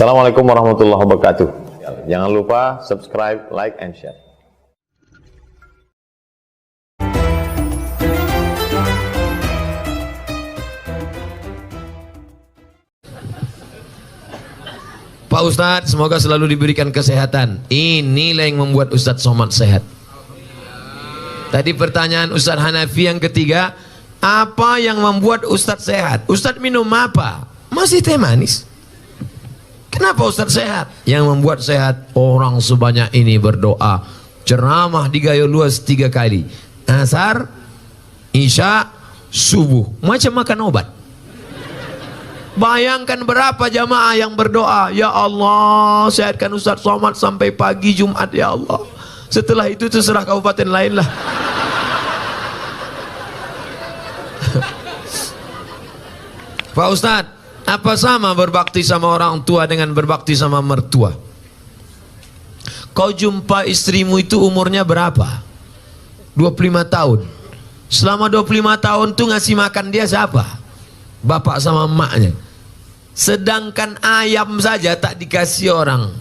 Assalamualaikum warahmatullahi wabarakatuh. Jangan lupa subscribe, like, and share. Pak Ustadz, semoga selalu diberikan kesehatan. Inilah yang membuat Ustadz Somad sehat. Tadi pertanyaan Ustadz Hanafi yang ketiga, apa yang membuat Ustadz sehat? Ustadz minum apa? Masih teh manis. Kenapa Ustadz sehat? Yang membuat sehat, orang sebanyak ini berdoa, ceramah di Gayo Luas 3 kali, asar, isya, subuh, macam makan obat. Bayangkan berapa jamaah yang berdoa, ya Allah sehatkan Ustadz Somad sampai pagi Jumat ya Allah. Setelah itu terserah kabupaten lain lah. Pak Ustadz, apa sama berbakti sama orang tua dengan berbakti sama mertua? Kau jumpa istrimu itu umurnya berapa? 25 tahun. Selama 25 tahun tuh ngasih makan dia siapa? Bapak sama emaknya. Sedangkan ayam saja tak dikasih orang.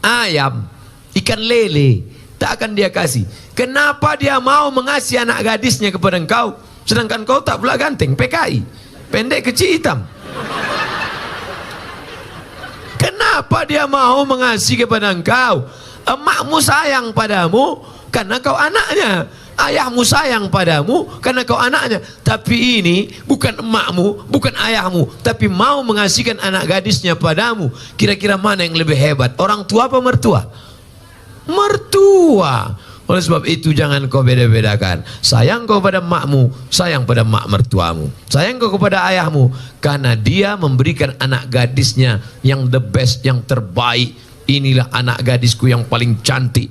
Ayam, ikan lele tak akan dia kasih. Kenapa dia mau mengasih anak gadisnya kepada engkau, sedangkan kau tak pula ganteng, PKI, pendek kecil hitam? Kenapa dia mau mengasih kepada engkau? Emakmu sayang padamu karena kau anaknya. Ayahmu sayang padamu karena kau anaknya. Tapi ini bukan emakmu, bukan ayahmu, tapi mau mengasihkan anak gadisnya padamu. Kira-kira mana yang lebih hebat? Orang tua apa mertua? Mertua. Oleh sebab itu jangan kau beda-bedakan. Sayang kau pada emakmu, sayang pada emak mertuamu. Sayang kau kepada ayahmu karena dia memberikan anak gadisnya yang the best, yang terbaik. Inilah anak gadisku yang paling cantik.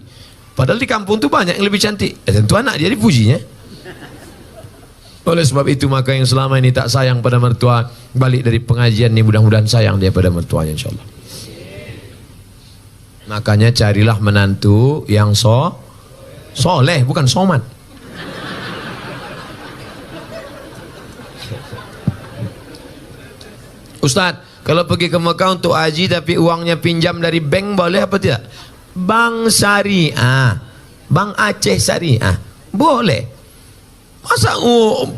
Padahal di kampung itu banyak yang lebih cantik. Tentu anak dia dipujinya. Oleh sebab itu maka yang selama ini tak sayang pada mertua, balik dari pengajian ini mudah-mudahan sayang dia pada mertuanya insyaAllah. Makanya carilah menantu yang soleh, bukan somat. Ustadz, kalau pergi ke Mekah untuk haji tapi uangnya pinjam dari bank boleh apa tidak? Bank syariah, Bank Aceh Syariah boleh. Masa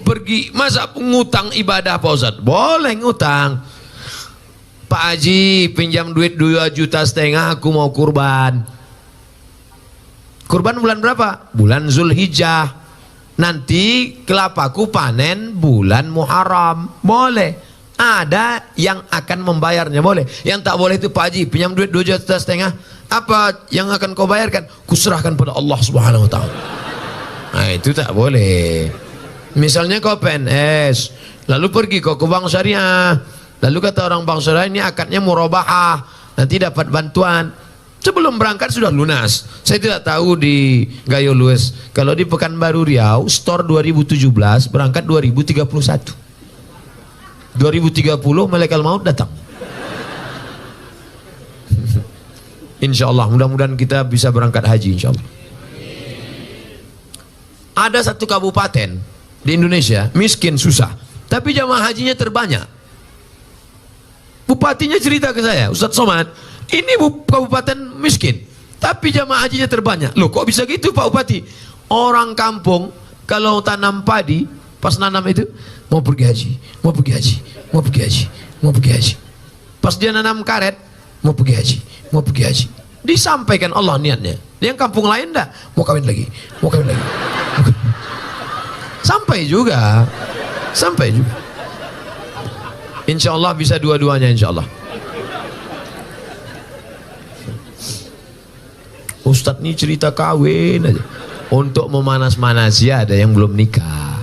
pergi, masa ngutang ibadah Pak Ustaz? Boleh ngutang. Pak Haji pinjam duit 2,5 juta, aku mau kurban. Kurban bulan berapa? Bulan Zulhijjah. Nanti kelapaku panen bulan Muharram. Boleh. Ada yang akan membayarnya, boleh. Yang tak boleh itu Pak Haji pinjam duit 2,5 juta, apa yang akan kau bayarkan? Kuserahkan pada Allah Subhanahu wa ta'ala. Nah itu tak boleh. Misalnya kau PNS, lalu pergi kau ke bank syariah, lalu kata orang bank syariah ini akadnya murabahah, nanti dapat bantuan. Sebelum berangkat sudah lunas. Saya tidak tahu di Gayo Luas. Kalau di Pekanbaru Riau, store 2017 berangkat 2031. 2030 malaikat maut datang. Insya Allah, mudah-mudahan kita bisa berangkat haji insya Allah. Ada satu kabupaten di Indonesia miskin susah, tapi jamaah hajinya terbanyak. Bupatinya cerita ke saya, Ustadz Somad, ini kabupaten miskin, tapi jamaah hajinya terbanyak. Loh kok bisa gitu Pak Bupati? Orang kampung kalau tanam padi, pas nanam itu mau pergi haji, mau pergi haji, mau pergi haji, mau pergi haji. Pas dia nanam karet, mau pergi haji, mau pergi haji. Disampaikan Allah niatnya. Yang kampung lain dah mau kawin lagi, mau kawin lagi. Sampai juga, sampai juga. Insya Allah bisa dua-duanya insya Allah. Ustadz ini cerita kawin aja. Untuk memanas-manasi ada yang belum nikah.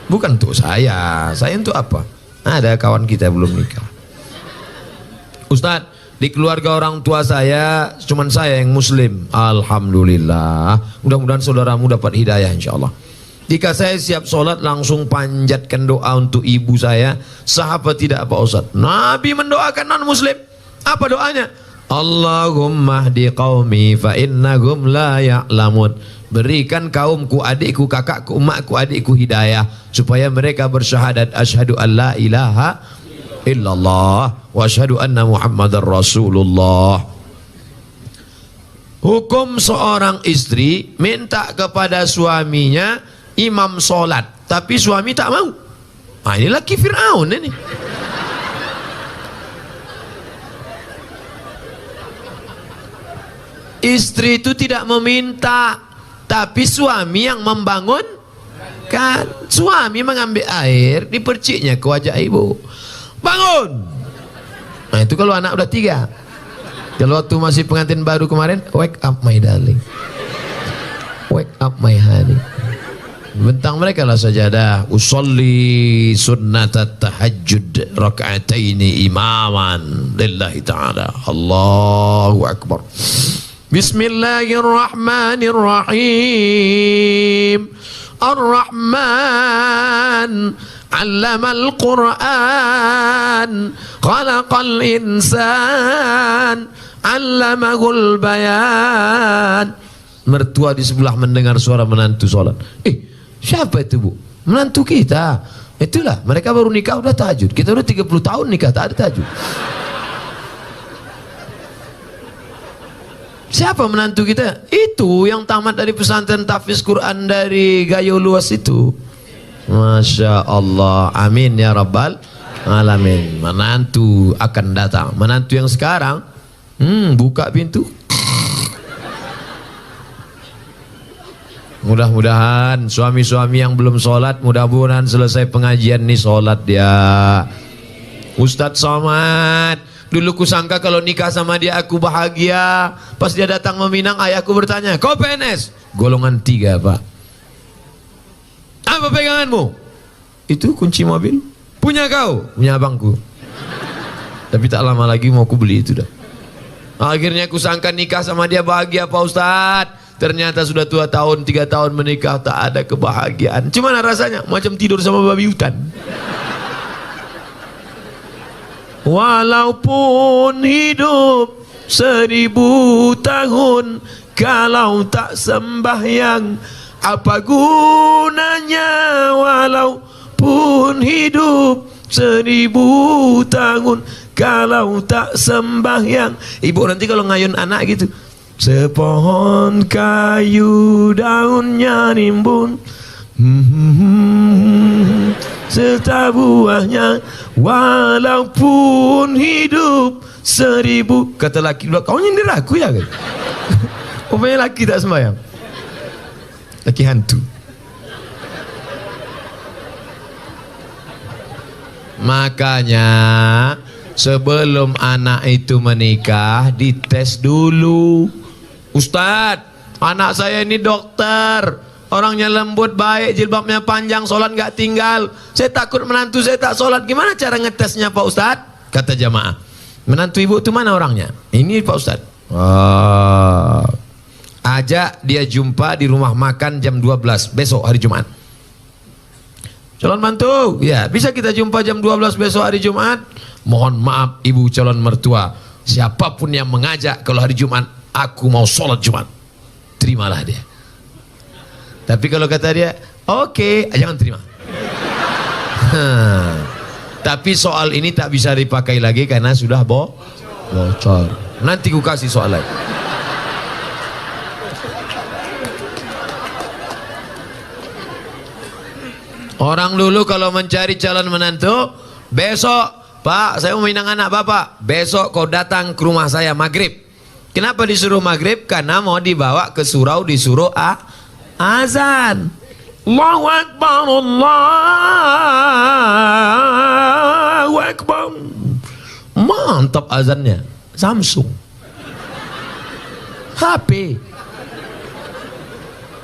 Bukan untuk saya untuk apa? Ada kawan kita belum nikah. Ustadz, di keluarga orang tua saya cuman saya yang muslim. Alhamdulillah. Mudah-mudahan saudaramu dapat hidayah insyaallah. Jika saya siap sholat langsung panjatkan doa untuk ibu saya, sah apa tidak Pak Ustaz? Nabi mendoakan non muslim. Apa doanya? Allahumma hdi qaumi fa innahum la ya'lamun. Berikan kaumku, adikku, kakakku, emakku, adikku hidayah supaya mereka bersyahadat asyhadu an la ilaha. illallah wa asyhadu anna Muhammadar Rasulullah. Hukum seorang istri minta kepada suaminya imam solat, tapi suami tak mau. Nah, ini laki Fir'aun ini. Istri itu tidak meminta, tapi suami yang membangun. Kan suami mengambil air di perciknya ke wajah ibu, bangun. Nah itu kalau anak udah 3. Kalau waktu masih pengantin baru kemarin, wake up my darling, wake up my honey. Bentang mereka lah sajadah. Usolli sunnatat tahajjud raka'ataini imaman lillahi ta'ala. Allahu akbar. Bismillahirrahmanirrahim. Ar-Rahman 'allamal Qur'an, khalaqal insan, 'allamahul bayan. Mertua di sebelah mendengar suara menantu sholat. Siapa itu, Bu? Menantu kita. Itulah, mereka baru nikah udah tahajud. Kita udah 30 tahun nikah tak ada tahajud. Siapa menantu kita? Itu yang tamat dari pesantren tahfiz Quran dari Gayo Luas itu. Masya Allah. Amin ya Rabbal Alamin. Menantu akan datang. Menantu yang sekarang buka pintu. Mudah-mudahan suami-suami yang belum sholat, mudah-mudahan selesai pengajian nih sholat dia. Ustadz Somad, dulu kusangka kalau nikah sama dia aku bahagia. Pas dia datang meminang, ayahku bertanya, kau PNS? Golongan 3, Pak. Apa peganganmu? Itu kunci mobil. Punya kau? Punya abangku. Tapi tak lama lagi mau aku beli itu dah. Akhirnya kusangka nikah sama dia bahagia, Pak Ustadz. Ternyata sudah 2 tahun, 3 tahun menikah, tak ada kebahagiaan. Gimana rasanya? Macam tidur sama babi hutan. Walaupun hidup 1000 tahun, kalau tak sembahyang, apa gunanya? Walaupun hidup 1000 tahun, kalau tak sembahyang. Ibu nanti kalau ngayun anak gitu, sepohon kayu daunnya rimbun, serta buahnya, walaupun hidup 1000. Kata laki dua, kau nyindir aku ya kan? Rupanya laki tak sembahyang, laki hantu. Makanya sebelum anak itu menikah dites dulu. Ustadz, anak saya ini dokter, orangnya lembut, baik, jilbabnya panjang, sholat nggak tinggal. Saya takut menantu saya tak sholat. Gimana cara ngetesnya Pak Ustadz? Kata jamaah, menantu ibu itu mana orangnya? Ini Pak Ustadz. Ajak dia jumpa di rumah makan jam 12 besok hari Jumat. Calon mantu, ya bisa kita jumpa jam 12 besok hari Jumat. Mohon maaf ibu calon mertua, siapapun yang mengajak kalau hari Jumat, aku mau sholat Jumat, terimalah dia. Tapi kalau kata dia, oke, jangan terima. Tapi soal ini tak bisa dipakai lagi karena sudah bocor. Nanti ku kasih soal lain. Orang dulu kalau mencari calon menantu, besok Pak, saya mau minang anak Bapak, besok kau datang ke rumah saya maghrib. Kenapa disuruh maghrib? Karena mau dibawa ke surau, disuruh azan. Allahu Akbar, Allahu Akbar. Mantap azannya. Samsung, HP.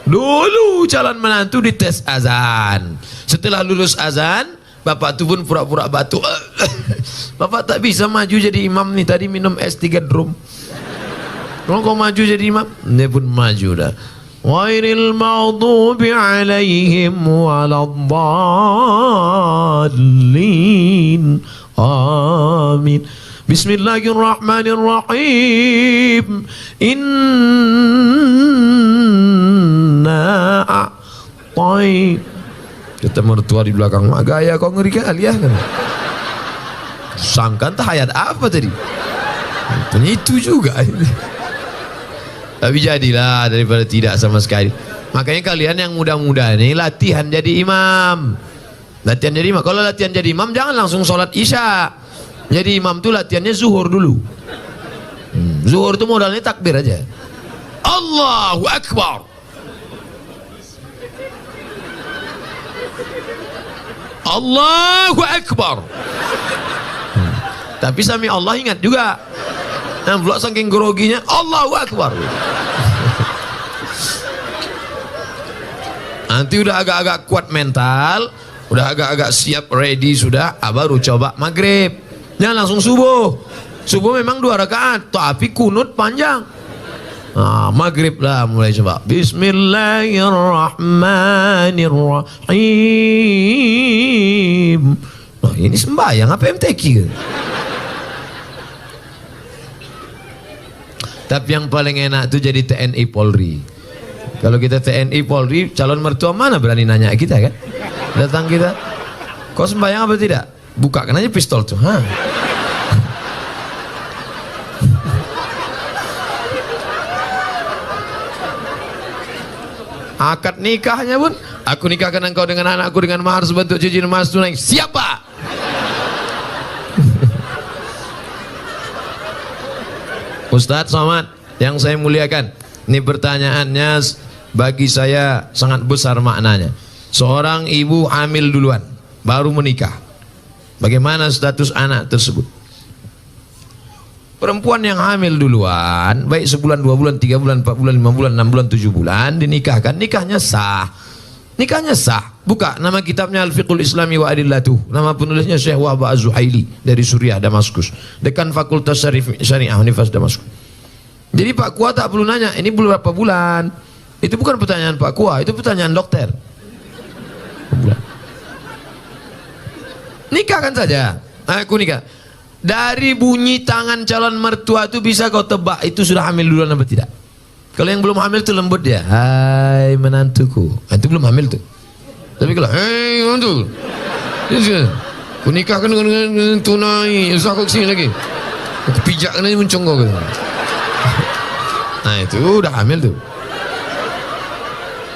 Dulu calon menantu dites azan. Setelah lulus azan, bapak tu pun pura-pura batuk. Bapak tak bisa maju jadi imam nih, tadi minum es 3 drum. Kalau kau maju jadi imam, dia pun maju dah. Ghairil maghdubi alaihim waladdallin. Amin. Bismillahirrahmanirrahim. Inna a'tai. Kata mertua di belakang, mak gaya kau ngeri kali ya kan? Sangka entah ayat apa tadi. Rupanya itu juga. Tapi jadilah daripada tidak sama sekali. Makanya kalian yang muda-muda ini latihan jadi imam. Latihan jadi imam. Kalau latihan jadi imam jangan langsung sholat isya. Jadi imam tuh latihannya zuhur dulu. Zuhur itu modalnya takbir aja. Allahu Akbar. Allahu Akbar. Tapi sami Allah ingat juga. Nah, pula saking groginya Allahu Akbar. Nanti udah agak-agak kuat mental, udah agak-agak siap ready sudah, baru coba maghrib. Jangan langsung subuh. Subuh memang 2 rakaat, tapi kunut panjang. Nah, maghrib lah mulai coba. Bismillahirrahmanirrahim. Nah, ini sembahyang apa MTQ? Tapi yang paling enak tuh jadi TNI Polri. Kalau kita TNI Polri, calon mertua mana berani nanya kita kan? Datang kita, kau sembahyang apa tidak? Bukakan aja pistol tuh. Akad nikahnya pun, aku nikahkan engkau dengan anakku dengan mahar sebentuk cincin emas tunai. Siapa? Ustadz Somad yang saya muliakan, ini pertanyaannya bagi saya sangat besar maknanya. Seorang ibu hamil duluan, baru menikah. Bagaimana status anak tersebut? Perempuan yang hamil duluan, baik sebulan, 2 bulan, 3 bulan, 4 bulan, 5 bulan, 6 bulan, 7 bulan, dinikahkan, nikahnya sah. Nikahnya sah. Buka nama kitabnya Al-Fiqhul Islami wa Adillatuh. Nama penulisnya Syekh Wahba Az-Zuhaili dari Suriah, Damaskus. Dekan Fakultas Syariah Universitas Damaskus. Jadi Pak Kua tak perlu nanya, ini berapa bulan? Itu bukan pertanyaan Pak Kua, itu pertanyaan dokter. Nikahkan saja. Aku nikah. Dari bunyi tangan calon mertua itu bisa kau tebak itu sudah hamil duluan apa tidak. Kalau yang belum hamil itu lembut dia. Hai menantuku. Itu belum hamil tuh. Tapi kalau hei menantu, aku nikahkan dengan tunai. Usah kau kesini lagi. Aku pijakkan aja muncung kau. Nah itu udah hamil tuh.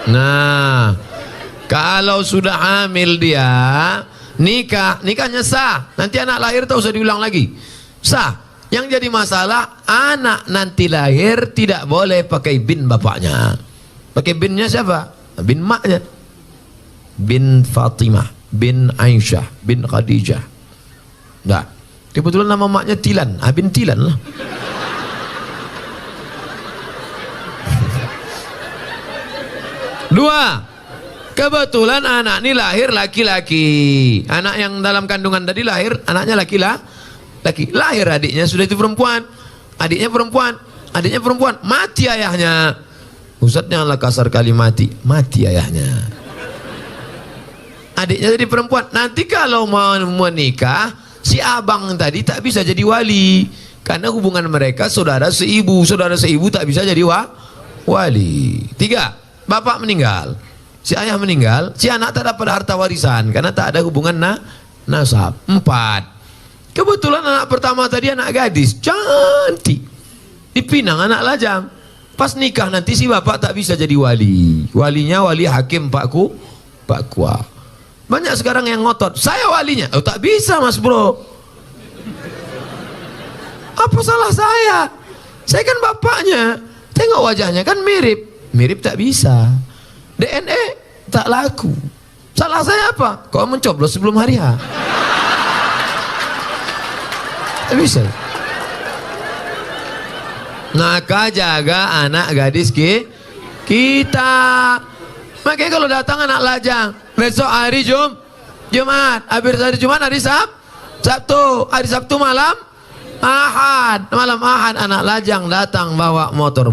Nah kalau sudah hamil dia, nikahnya sah. Nanti anak lahir tak usah diulang lagi. Sah. Yang jadi masalah anak nanti lahir tidak boleh pakai bin bapaknya. Pakai binnya siapa? Bin maknya. Bin Fatimah, bin Aisyah, bin Khadijah. Nah, kebetulan nama maknya Tilan. Bin Tilan lah. Dua, kebetulan anak ini lahir laki-laki. Anak yang dalam kandungan tadi lahir, anaknya laki. Lahir adiknya sudah itu perempuan. Adiknya perempuan. Mati ayahnya. Ustadz janganlah kasar kali mati ayahnya. Adiknya jadi perempuan. Nanti kalau mau menikah, si abang tadi tak bisa jadi wali. Karena hubungan mereka saudara seibu tak bisa jadi wali. 3, bapak meninggal, si ayah meninggal, si anak tak dapat harta warisan karena tak ada hubungan nasab. 4, kebetulan anak pertama tadi anak gadis, cantik, dipinang anak lajang. Pas nikah nanti si bapak tak bisa jadi wali. Walinya wali hakim Pak Kua. Banyak sekarang yang ngotot, saya walinya. Oh tak bisa mas bro. Apa salah saya? Saya kan bapaknya. Tengok wajahnya kan mirip tak bisa. DNA tak laku. Salah saya apa? Kau mencoblos sebelum hari H. Tak bisa. Maka jaga anak gadis kita. Makanya kalau datang anak lajang, besok hari Jumat, habis hari Jumat hari Sabtu, hari Sabtu malam Ahad, anak lajang datang bawa motor.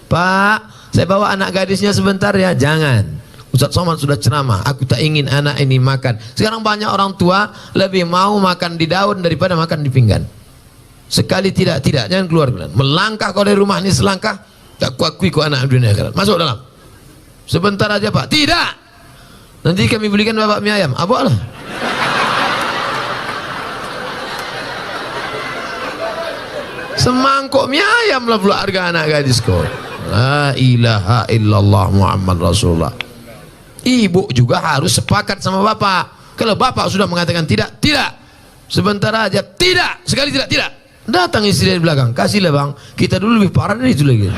Pak, saya bawa anak gadisnya sebentar ya. Jangan. Ustadz Somad sudah ceramah, aku tak ingin anak ini makan. Sekarang banyak orang tua lebih mau makan di daun daripada makan di pinggan. Sekali tidak, jangan keluar. Melangkah kau dari rumah ini selangkah, tak kuakui kau anak dunia akhirat. Masuk dalam. Sebentar aja Pak. Tidak. Nanti kami belikan bapak mie ayam. Apa lah? Semangkuk mie ayam lah pula harga anak gadisku. La ilaha illallah Muhammad Rasulullah. Ibu juga harus sepakat sama bapak. Kalau bapak sudah mengatakan tidak, tidak. Sebentar aja, tidak. Sekali tidak, tidak. Datang istri dari belakang, kasihlah bang. Kita dulu lebih parah dari itu lagi.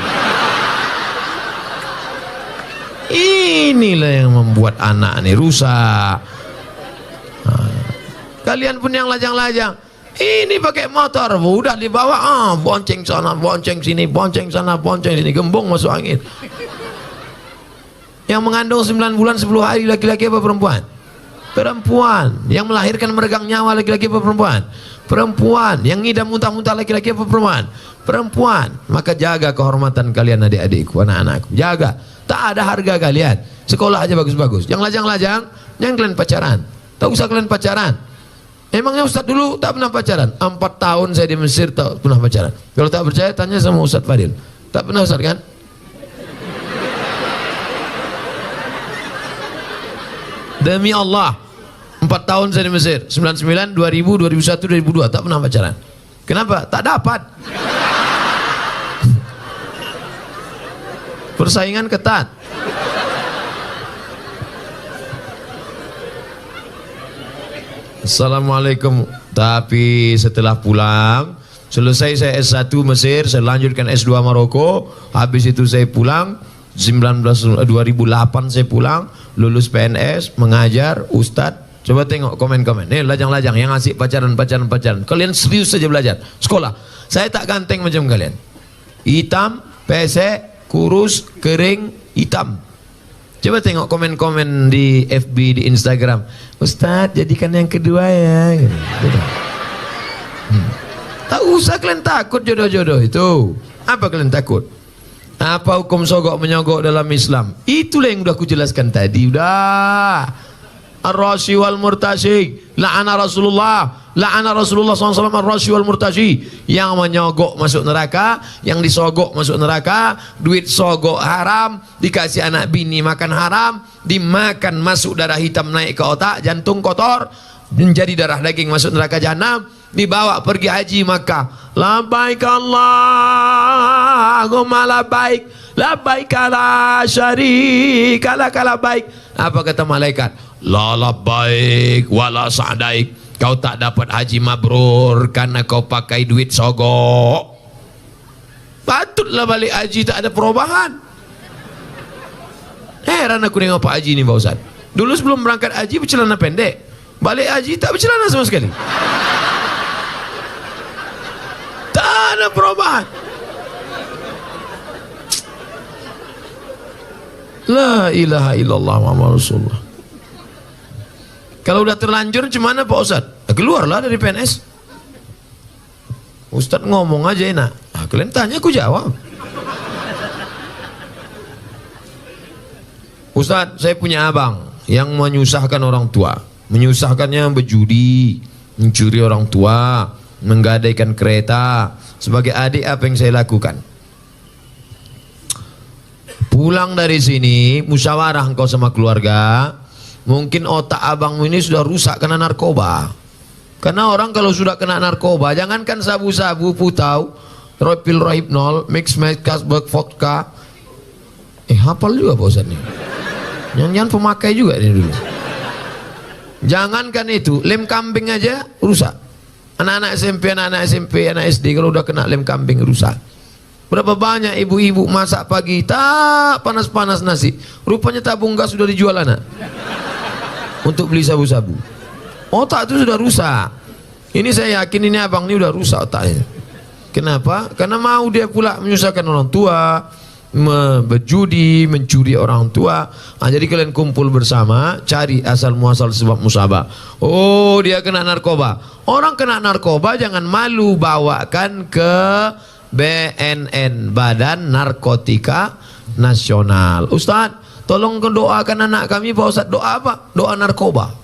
Inilah yang membuat anak ini rusak. Kalian pun yang lajang-lajang. Ini pakai motor, udah dibawa, bonceng sana, bonceng sini, bonceng sana, bonceng sini, gembong masuk angin. Yang mengandung 9 bulan 10 hari laki-laki apa perempuan? Perempuan. Yang melahirkan meregang nyawa laki-laki apa perempuan? Perempuan. Yang ngidam muntah-muntah laki-laki apa perempuan? Perempuan. Maka jaga kehormatan kalian adik-adikku, anak-anakku. Jaga. Tak ada harga kalian. Sekolah aja bagus-bagus. Yang lajang-lajang, jangan kalian pacaran. Tak usah kalian pacaran. Emangnya Ustadz dulu tak pernah pacaran? 4 tahun saya di Mesir tak pernah pacaran. Kalau tak percaya tanya sama Ustadz Fadil. Tak pernah Ustadz kan? Demi Allah, 4 tahun saya di Mesir, 99, 2000, 2001, 2002 tak pernah pacaran. Kenapa? Tak dapat. Persaingan ketat. Assalamualaikum. Tapi setelah pulang, selesai saya S1 Mesir, saya lanjutkan S2 Maroko. Habis itu saya pulang 2008 saya pulang, lulus PNS, mengajar, ustadz. Coba tengok komen-komen. Nih lajang-lajang yang asik pacaran. Kalian serius saja belajar. Sekolah. Saya tak ganteng macam kalian. Hitam, pesek, kurus, kering, hitam. Coba tengok komen-komen di FB, di Instagram. Ustadz, jadikan yang kedua ya. Tak usah kalian takut jodoh-jodoh itu. Apa kalian takut? Apa hukum sogok menyogok dalam Islam? Itulah yang udah aku jelaskan tadi. Udah. Ar-rashi wal murtashi. La'ana Rasulullah SAW ar-rashi wal murtashi. Yang menyogok masuk neraka, yang disogok masuk neraka. Duit sogok haram, dikasih anak bini makan haram, dimakan masuk darah hitam naik ke otak, jantung kotor, menjadi darah daging masuk neraka jahanam, dibawa pergi haji Makkah. Labbaik Allahumma labbaik, labbaik la syarika lak labbaik. Apa kata malaikat? La labbaik wala sa'daik. Kau tak dapat haji mabrur karena kau pakai duit sogok. Patutlah balik haji tak ada perubahan. Heran aku nengok Pak Haji ini Pak Ustaz. Dulu sebelum berangkat haji bercelana pendek, balik haji tak bercelana sama sekali. Tak ada perubahan. La ilaha illallah Muhammad Rasulullah. Kalau udah terlanjur gimana Pak Ustaz? Keluarlah dari PNS. Ustaz ngomong aja enak. Kalian tanya aku jawab. Ustaz, saya punya abang yang menyusahkan orang tua. Menyusahkannya berjudi, mencuri orang tua, menggadaikan kereta. Sebagai adik apa yang saya lakukan? Pulang dari sini, musyawarah engkau sama keluarga. Mungkin otak abangmu ini sudah rusak karena narkoba. Karena orang kalau sudah kena narkoba, jangankan sabu-sabu, putau, pil rohypnol, mix kasbek, vodka. Hafal juga Pak Ustaz nih. Jangan pemakai juga ini dulu. Jangankan itu, lem kambing aja rusak. Anak-anak SMP, anak SD kalau udah kena lem kambing rusak. Berapa banyak ibu-ibu masak pagi tak panas-panas nasi, rupanya tabung gas sudah dijual anak untuk beli sabu-sabu. Otak itu sudah rusak. Ini saya yakin ini abang ini udah rusak otaknya. Kenapa? Karena mau dia pula menyusahkan orang tua, berjudi, mencuri orang tua. Jadi kalian kumpul bersama, cari asal muasal sebab musabah. Oh, dia kena narkoba. Orang kena narkoba jangan malu, bawakan ke BNN, Badan Narkotika Nasional. Ustadz, tolong doakan anak kami. Pak Ustadz, doa apa? Doa narkoba.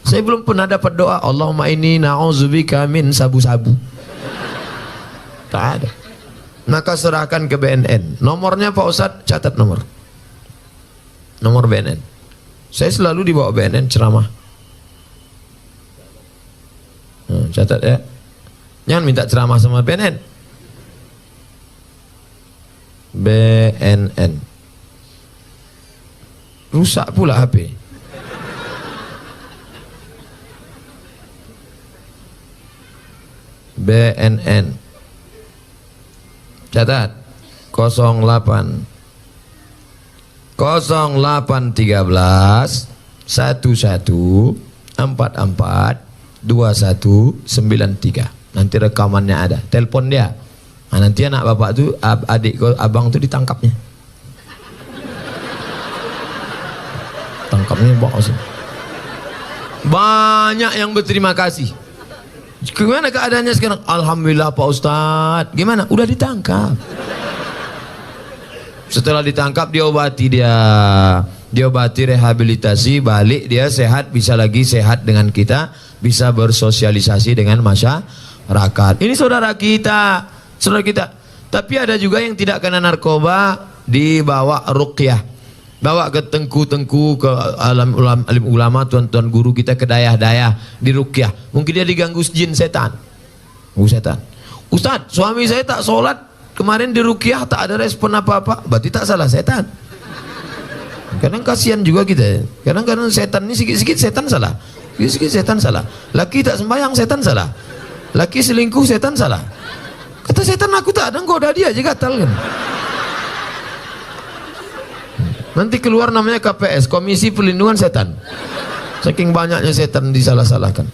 Saya belum pernah dapat doa Allahumma inni na'udzubika min sabu-sabu. Tak ada. Maka serahkan ke BNN. Nomornya Pak Ustadz, catat nomor BNN. Saya selalu dibawa BNN ceramah. Catat ya. Jangan minta ceramah sama BNN. BNN. Rusak pula HP. BNN. Catat 08 0813 11 44 2193. Nanti rekamannya ada. Telepon dia. Nah, nanti anak bapak tuh, adik abang tuh ditangkapnya. Tangkapnya bawa sini. Banyak yang berterima kasih. Gimana keadaannya sekarang? Alhamdulillah Pak Ustadz. Gimana? Udah ditangkap. Setelah ditangkap diobati dia. Diobati, rehabilitasi, balik dia sehat, bisa lagi sehat dengan kita, bisa bersosialisasi dengan masyarakat. Ini saudara kita, saudara kita. Tapi ada juga yang tidak kena narkoba, dibawa ruqyah, bawa ke tengku-tengku, ke alim ulama, tuan-tuan guru kita, ke dayah-dayah, di ruqyah. Mungkin dia diganggu jin setan. Setan. Ustadz, suami saya tak sholat kemarin di ruqyah, tak ada respon apa-apa. Berarti tak salah setan. Kadang kasihan juga kita. Kadang-kadang setan ini sikit-sikit setan salah. Sikit-sikit setan salah. Laki tak sembahyang setan salah. Laki selingkuh setan salah. Kata setan, aku tak ada, goda dia aja gatal kan. Nanti keluar namanya KPS, Komisi Perlindungan Setan. Saking banyaknya setan disalah-salahkan.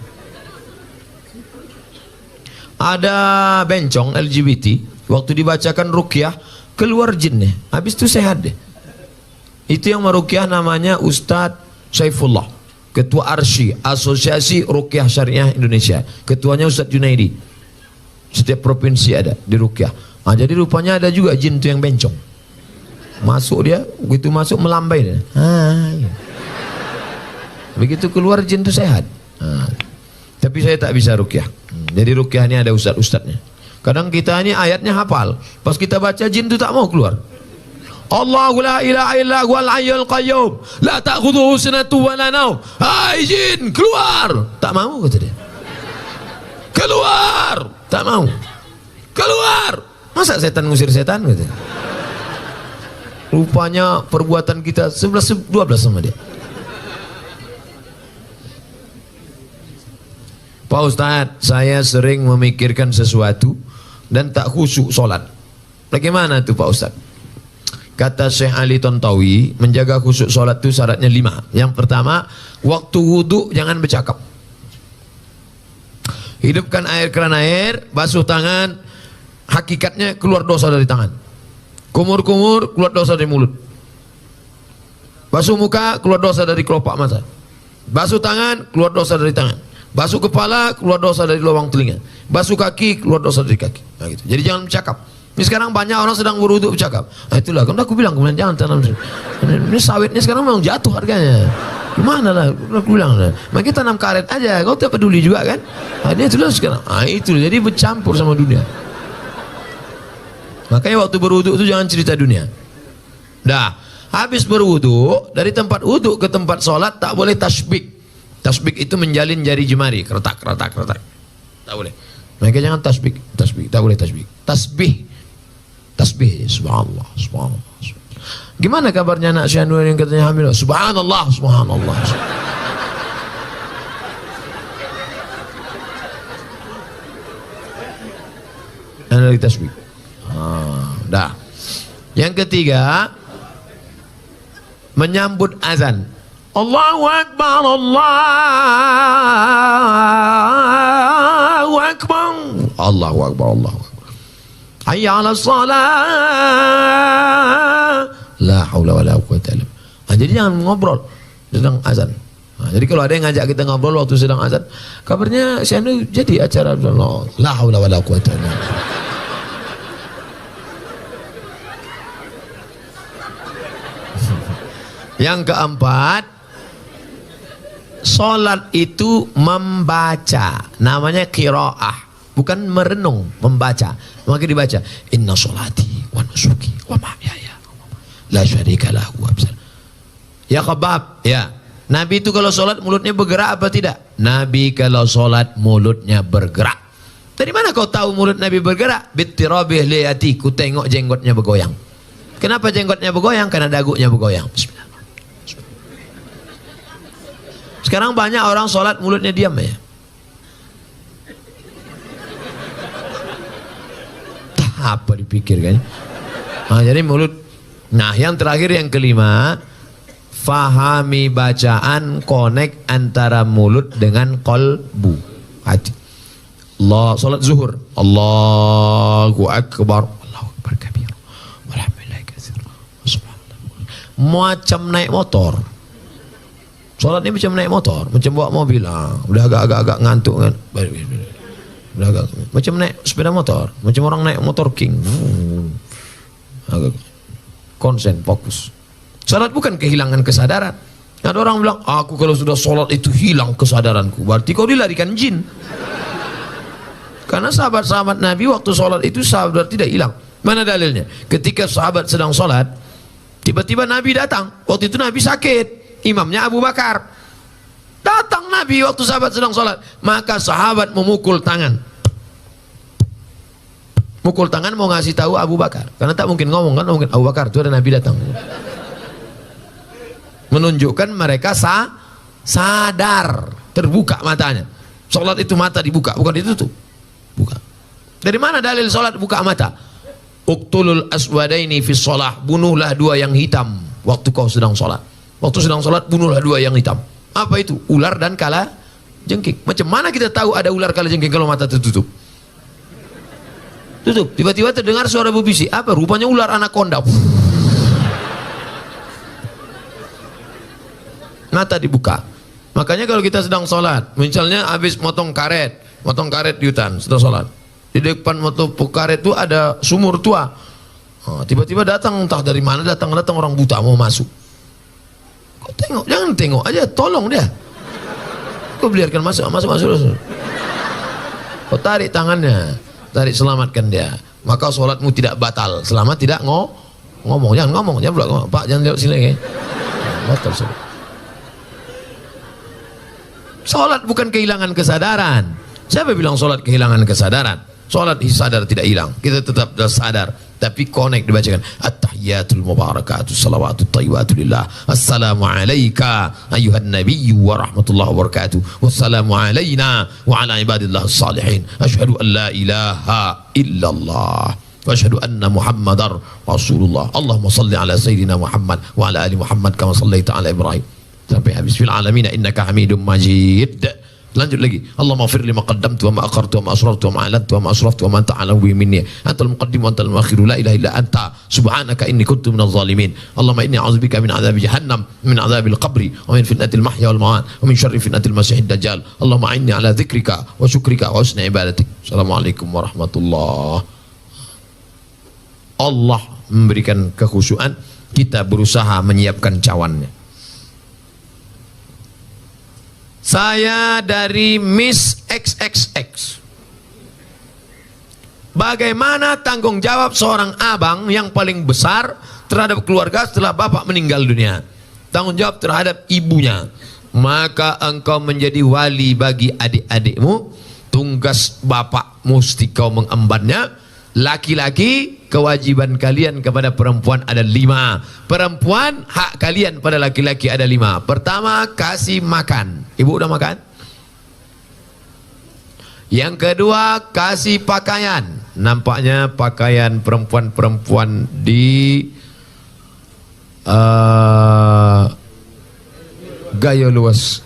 Ada bencong LGBT, waktu dibacakan ruqyah keluar jinnya. Habis itu sehat deh. Itu yang meruqyah namanya Ustadz Saifullah, Ketua Arsy, Asosiasi Ruqyah Syariah Indonesia. Ketuanya Ustadz Junaidi. Setiap provinsi ada di ruqyah. Nah, jadi rupanya ada juga jin itu yang bencong. Masuk dia, begitu masuk melambai dia. Ya. Begitu keluar jin itu sehat. Tapi saya tak bisa ruqyah. Jadi ruqyah ini ada ustadz-ustadznya. Kadang kita ini ayatnya hafal, pas kita baca jin itu tak mau keluar. Allahu la ilaha illa huwal hayyul qayyum la ta'khudhuhu sinatun wa la naum. Hai jin, keluar. Tak mau kata dia. Keluar. Tak mau. Keluar. Masa setan ngusir setan gitu. Rupanya perbuatan kita 11-12 sama dia. Pak Ustadz, saya sering memikirkan sesuatu dan tak khusyuk sholat. Bagaimana itu Pak Ustadz? Kata Syekh Ali Tontawi, menjaga khusyuk sholat itu syaratnya 5. Yang pertama, waktu wudhu jangan bercakap. Hidupkan air keran air, basuh tangan, hakikatnya keluar dosa dari tangan. Kumur-kumur, keluar dosa dari mulut. Basuh muka, keluar dosa dari kelopak mata. Basuh tangan, keluar dosa dari tangan. Basuh kepala, keluar dosa dari lubang telinga. Basuh kaki, keluar dosa dari kaki. Nah, gitu. Jadi jangan bercakap. Ini sekarang banyak orang sedang berwudu bercakap. Nah, itulah, kan aku bilang kemudian jangan tanam. Ini sawitnya sekarang memang jatuh harganya. Gimana lah, aku bilang lah. Maka tanam karet aja, kau tak peduli juga kan? Nah, ini itulah sekarang. Nah, itu jadi bercampur sama dunia. Makanya waktu berwudu itu jangan cerita dunia. Dah, habis berwudu, dari tempat wudu ke tempat sholat tak boleh tasbih. Tasbih itu menjalin jari jemari, keretak. Tak boleh. Maka jangan tasbih, tak boleh tasbih. Tasbih, subhanallah. Gimana kabarnya anak Syanur yang katanya hamil? Subhanallah. Ada lagi tasbih. Dah. Yang ketiga, menyambut azan. Allahu Akbar, Allahu Akbar, Allahu Akbar, Allahu Akbar. Hayya 'alas shalah. La haula wala quwwata illa billah. Nah, jadi jangan ngobrol sedang azan. Nah, jadi kalau ada yang ngajak kita ngobrol waktu sedang azan, kabarnya si anu jadi acara la haula wala quwwata illa billah. Yang keempat, sholat itu membaca, namanya qiraah, bukan merenung, membaca. Maka dibaca, inna sholati wa nusuki wa mahyaya la syarika lahu. Ya khabab, ya. Nabi itu kalau sholat mulutnya bergerak apa tidak? Nabi kalau sholat mulutnya bergerak. Dari mana kau tahu mulut Nabi bergerak? Bittirabih liyati, ku tengok jenggotnya bergoyang. Kenapa jenggotnya bergoyang? Karena dagunya bergoyang. Bismillah. Sekarang banyak orang sholat mulutnya diam ya. Apa dipikirkan? Jadi mulut. Nah, yang terakhir yang kelima, fahami bacaan, connect antara mulut dengan qalbu, hati. Allah, salat zuhur, Allahu Akbar, Allahu Akbar kabir, walhamdulillahi katsir, subhanallah. Macam naik motor. Salat ini macam naik motor, macam bawa mobil. Udah agak-agak ngantuk kan. Udah agak, macam naik sepeda motor, macam orang naik motor king. Agak konsen, fokus. Salat bukan kehilangan kesadaran. Ada orang bilang, aku kalau sudah salat itu hilang kesadaranku. Berarti kau dilarikan jin. Karena sahabat-sahabat Nabi waktu sholat itu sahabat tidak hilang. Mana dalilnya? Ketika sahabat sedang sholat, tiba-tiba Nabi datang. Waktu itu Nabi sakit, imamnya Abu Bakar. Datang Nabi waktu sahabat sedang sholat, maka sahabat memukul tangan. Mukul tangan mau ngasih tahu Abu Bakar. Karena tak mungkin ngomong kan, mungkin Abu Bakar itu ada Nabi datang. Menunjukkan mereka sadar, terbuka matanya. Sholat itu mata dibuka, bukan ditutup. Buka. Dari mana dalil solat buka mata? Uqtulul aswadaini fi sholah, bunuhlah dua yang hitam waktu kau sedang solat. Waktu sedang solat bunuhlah dua yang hitam. Apa itu? Ular dan kala jengking. Macam mana kita tahu ada ular kala jengking kalau mata tertutup? Tutup. Tiba-tiba terdengar suara berbisik. Apa? Rupanya ular anaconda. Mata dibuka. Makanya kalau kita sedang solat, misalnya habis motong karet di hutan setelah sholat, di depan motong karet itu ada sumur tua. Tiba-tiba datang, entah dari mana datang orang buta mau masuk. Kau tengok, jangan tengok aja, tolong dia. Kau biarkan masuk. Kau tarik tangannya, selamatkan dia. Maka sholatmu tidak batal selama tidak ngomong. Jangan ngomong, Pak jangan lewat sini. Batal sholat. Sholat bukan kehilangan kesadaran. Siapa bilang sholat kehilangan kesadaran? Sholat sadar tidak hilang, kita tetap sadar, tapi connect dibacakan at-tahiyatul mubarakatuh salawatut tayyibatu lillah, assalamu alayka ayuhan nabiyyu wa rahmatullahi wa barakatuh, wassalamu alayna wa ala ibadillah salihin, asyhadu an la ilaha illallah wa asyhadu anna muhammadar rasulullah, Allahumma salli ala sayyidina Muhammad wa ala ali Muhammad kama sallaita ala Ibrahim sampai habis. Fil alamin innaka hamidum majid. Lanjut lagi. Allahumma ighfir li ma qaddamtu wa ma akhartu wa ma asrartu wa ma a'lantu wa ma asraftu wa ma anta a'lamu bi minni. Antal muqaddim wa antal muakhir, la ilaha illa anta subhanaka inni kuntu minadh zalimin. Allahumma inni a'udzubika min adzabi jahannam, min adzabil qabri, wa min fitnatil mahya wal mamat, wa min syarri fitnatil masiihid dajjal. Allahumma inni ala dzikrika wa syukrika wa husni ibadatik. Assalamualaikum warahmatullahi. Allah memberikan kekhusyuan, kita berusaha menyiapkan cawannya. Saya dari Miss XXX. Bagaimana tanggung jawab seorang abang yang paling besar terhadap keluarga setelah bapak meninggal dunia? Tanggung jawab terhadap ibunya. Maka engkau menjadi wali bagi adik-adikmu. Tugas bapak mesti kau mengembannya. Laki-laki, kewajiban kalian kepada perempuan ada 5. Perempuan, hak kalian pada laki-laki ada 5. Pertama, kasih makan. Ibu udah makan? Yang kedua, kasih pakaian. Nampaknya pakaian perempuan-perempuan di gaya luas.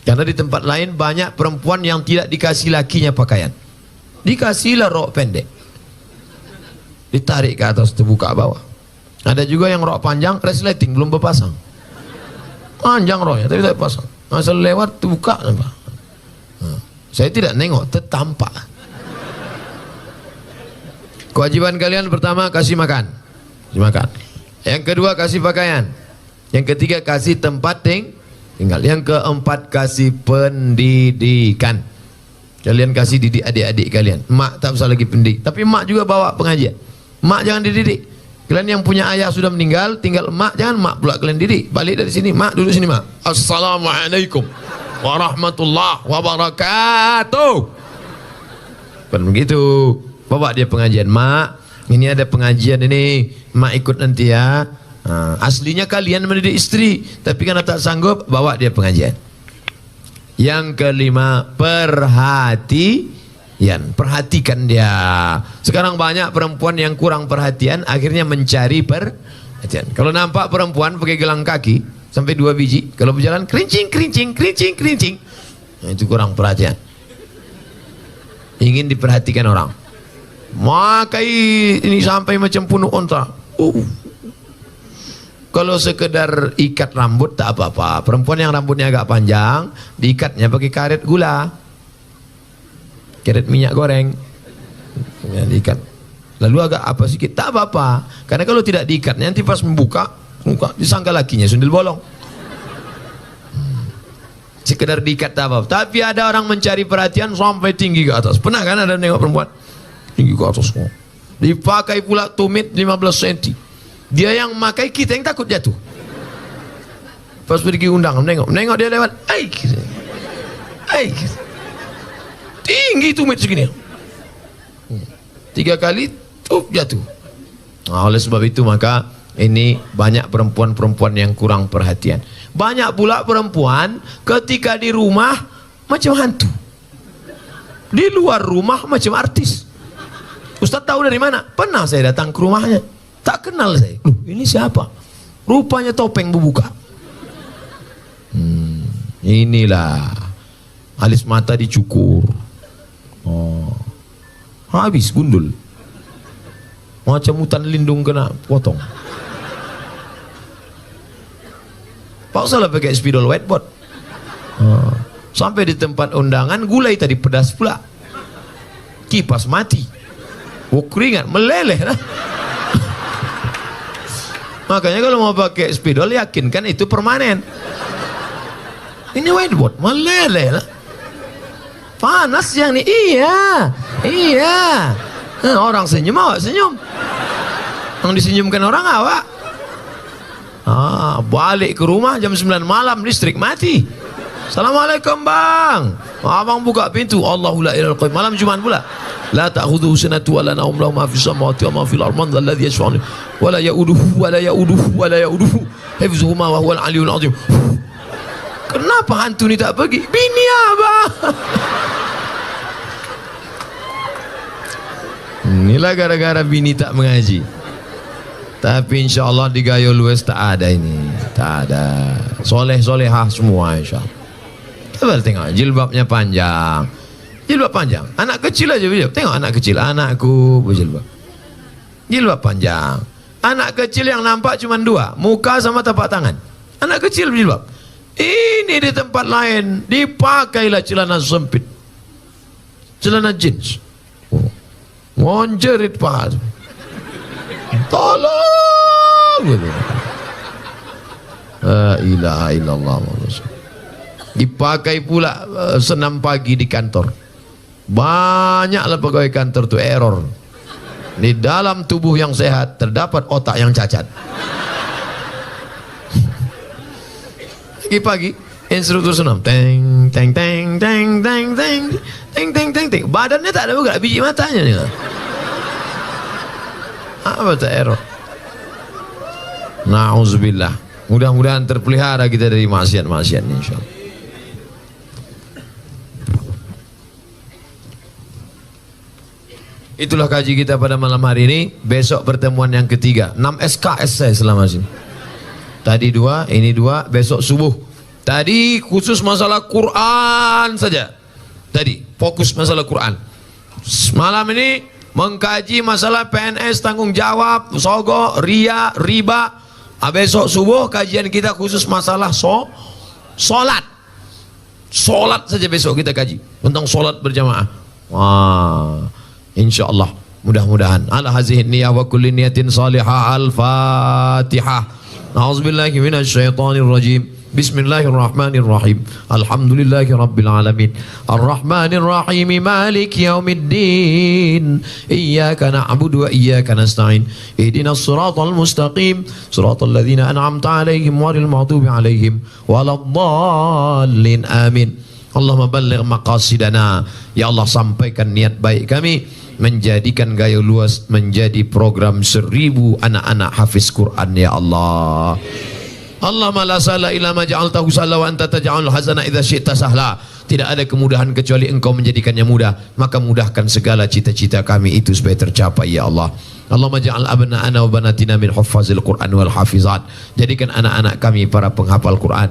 Karena di tempat lain banyak perempuan yang tidak dikasih lakinya pakaian. Dikasihlah rok pendek, ditarik ke atas, terbuka bawah. Ada juga yang rok panjang, resleting, belum berpasang. Panjang roknya, tapi tak pasang. Asal lewat, terbuka. Saya tidak nengok, tertampak. Kewajiban kalian pertama, kasih makan. Kasih makan. Yang kedua, kasih pakaian. Yang ketiga, kasih tempat tinggal. Yang keempat, kasih pendidikan. Kalian kasih didik adik-adik kalian. Mak tak usah lagi pendidik, tapi mak juga bawa pengajian. Mak jangan dididik. Kalian yang punya ayah sudah meninggal, tinggal mak, jangan mak pula kalian didik. Balik dari sini, mak duduk sini mak. Assalamualaikum warahmatullahi wabarakatuh. Kan begitu. Bawa dia pengajian, mak, ini ada pengajian ini, mak ikut nanti ya. Nah, aslinya kalian mendidik istri, tapi karena tak sanggup, bawa dia pengajian. Yang kelima, perhatikan dia. Sekarang banyak perempuan yang kurang perhatian, akhirnya mencari perhatian. Kalau nampak perempuan pakai gelang kaki sampai 2 biji, kalau berjalan kerincing, nah, itu kurang perhatian. Ingin diperhatikan orang. Makai ini sampai macam punuk onta. Kalau sekedar ikat rambut tak apa-apa. Perempuan yang rambutnya agak panjang, diikatnya pakai karet gula, karet minyak goreng, ya, diikat. Lalu agak apa sedikit, tak apa-apa. Karena kalau tidak diikat, nanti pas membuka, disangka lakinya sundel bolong. Sekedar diikat tak apa-apa. Tapi ada orang mencari perhatian sampai tinggi ke atas. Pernah kan ada nengok perempuan tinggi ke atas, dipakai pula tumit 15 cm. Dia yang memakai, kita yang takut jatuh. Pas pergi undang, nengok dia lewat, tinggi tumit segini, 3 kali jatuh. Nah, oleh sebab itu maka ini banyak perempuan-perempuan yang kurang perhatian. Banyak pula perempuan ketika di rumah macam hantu, di luar rumah macam artis. Ustaz tahu dari mana? Pernah saya datang ke rumahnya, tak kenal saya. Ini siapa? Rupanya topeng berbuka. Inilah alis mata dicukur. Habis gundul. Macam hutan lindung kena potong. Pak salah pakai spidol whiteboard. Sampai di tempat undangan gulai tadi pedas pula. Kipas mati. Keringat meleleh lah. Makanya kalau mau pakai spidol yakinkan itu permanen. Ini whiteboard meleleh lah. Panas yang ini. Iya. Orang senyum awak senyum. Yang disenyumkan orang awak. Balik ke rumah jam 9 malam listrik mati. Assalamualaikum bang. Abang buka pintu. Allahu la ilaha illallah. Malam Jumat pula. La ta'khudhuhu sinatun wa la nawm lahu ma fis samawati wa ma fil ardi man dhal ladzi yashfa'u wa la ya'uduhu hifdzuhuma wa huwal 'aliyyul 'azim. Kenapa hantu ni tak pergi? Bini abang. Inilah gara-gara bini tak mengaji. Tapi insyaAllah di Gayo Lues tak ada ini. Tak ada. Soleh-solehah semua insyaAllah. Coba tengok jilbabnya panjang. Jilbab panjang. Anak kecil aja berjilbab. Tengok anak kecil. Anakku berjilbab. Jilbab panjang. Anak kecil yang nampak cuma 2. Muka sama tapak tangan. Anak kecil berjilbab. Ini di tempat lain dipakailah celana sempit. Celana jeans. Ngonjerit paha. Tolong. La ilaha illallah. Dipakai pula senam pagi di kantor. Banyaklah pegawai kantor itu error. Di dalam tubuh yang sehat terdapat otak yang cacat. Pagi-pagi instruktur senam, teng teng teng teng teng teng teng teng teng teng. Badannya tak ada bergerak, biji matanya nih. Apa tak error? Nauzubillah. Mudah-mudahan terpelihara kita dari maksiat-maksiat insyaallah. Itulah kaji kita pada malam hari ini. Besok pertemuan yang ketiga. 6 SKS saya selama sini. Tadi 2, ini 2, besok subuh. Tadi khusus masalah Quran saja. Tadi fokus masalah Quran. Malam ini mengkaji masalah PNS, tanggung jawab, sogok, ria, riba. Besok subuh kajian kita khusus masalah solat. Solat saja besok kita kaji tentang solat berjamaah. Insyaallah, mudah-mudahan ala hazihi niyah wa kulli niyatin salihah. Al-Fatihah. A'udzubillahi minasyaitonir rajim. Bismillahirrahmanirrahim. Alhamdulillahi rabbil alamin. Arrahmanir rahim. Maliki yaumiddin. Iyyaka na'budu wa iyyaka nasta'in. Ihdinas siratal mustaqim. Siratal ladzina an'amta 'alaihim ghairil maghdubi 'alaihim waladdallin. Amin. Allahumma balligh maqasidana. Ya Allah, sampaikan niat baik kami menjadikan Gayo Luas menjadi program 1000 anak-anak hafiz Quran ya Allah. Allahumma la sahla illa ma ja'altahu sahla wa anta taj'alul hazana idza syi'ta sahla. Tidak ada kemudahan kecuali Engkau menjadikannya mudah, maka mudahkan segala cita-cita kami itu supaya tercapai ya Allah. Allahumma ja'al abna'ana wa banatina min huffazil Quran wal hafizat. Jadikan anak-anak kami para penghafal Quran.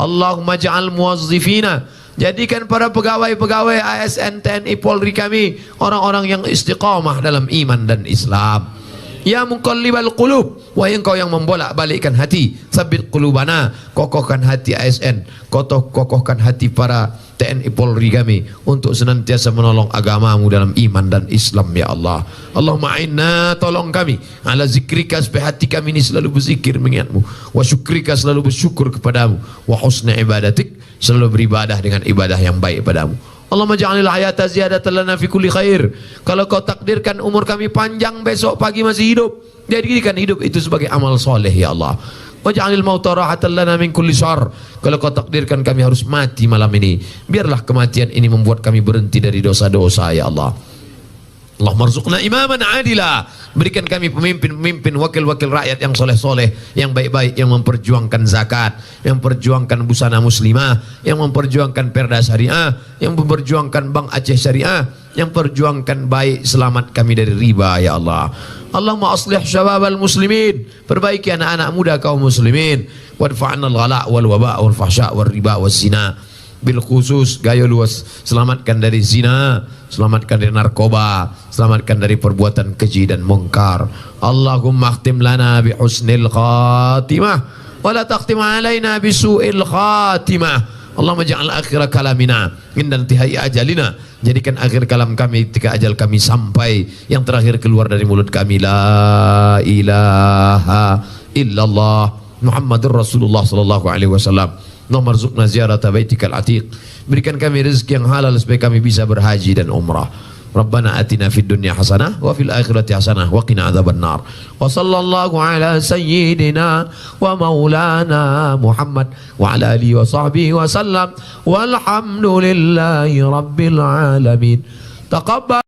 Allahumma ja'al muwazzifina, jadikan para pegawai-pegawai ASN, TNI, Polri kami orang-orang yang istiqamah dalam iman dan Islam. Ya muqallibal qulub, wahai Engkau yang membolak-balikkan hati, sabit qulubana, kokohkan hati ASN, kokohkan hati para TNI Polri kami untuk senantiasa menolong agamamu dalam iman dan Islam ya Allah. Allahumma inna, tolong kami ala zikrika, supaya hati kami ini selalu berzikir mengingatmu, wa syukrika, selalu bersyukur kepadamu, wa husna ibadatik, selalu beribadah dengan ibadah yang baik padamu. Allahumma ja'alil hayata ziyadatan lana fi kulli khair. Kalau Kau takdirkan umur kami panjang besok pagi masih hidup, jadikan hidup itu sebagai amal soleh ya Allah. Waj'alil mauta rahatan lana min kulli syarr. Kalau Kau takdirkan kami harus mati malam ini, biarlah kematian ini membuat kami berhenti dari dosa-dosa ya Allah. Allahumma rzuqna imaman adila, berikan kami pemimpin-pemimpin, wakil-wakil rakyat yang soleh-soleh, yang baik-baik, yang memperjuangkan zakat, yang memperjuangkan busana muslimah, yang memperjuangkan perda syariah, yang memperjuangkan Bank Aceh Syariah, yang memperjuangkan baik, selamat kami dari riba ya Allah. Allahumma aslih syababal muslimin, perbaiki anak-anak muda kaum muslimin, wadfa'na al-ghala' wal waba' wal fahsya' wal riba was zina. Bil khusus Gayo Luas, selamatkan dari zina, selamatkan dari narkoba, selamatkan dari perbuatan keji dan mungkar. Allahumma akhtim lana bi husnil khatimah wa la takhtim alaina bi su'il khatimah. Allahumma ja'al akhir kalamina inda intihai ajalina, jadikan akhir kalam kami ketika ajal kami sampai, yang terakhir keluar dari mulut kami la ilaha illallah Muhammadur Rasulullah sallallahu alaihi wasallam. Allahumma rzuqna ziyarata baitikal atiq, berikan kami rezeki yang halal supaya kami bisa berhaji dan umrah. Rabbana atina fid dunya hasanah wa fil akhirati hasanah wa qina adzabannar. Wa sallallahu ala sayyidina wa maulana Muhammad wa ala alihi wa sahbihi wa sallam walhamdulillahi rabbil alamin. Taqabbal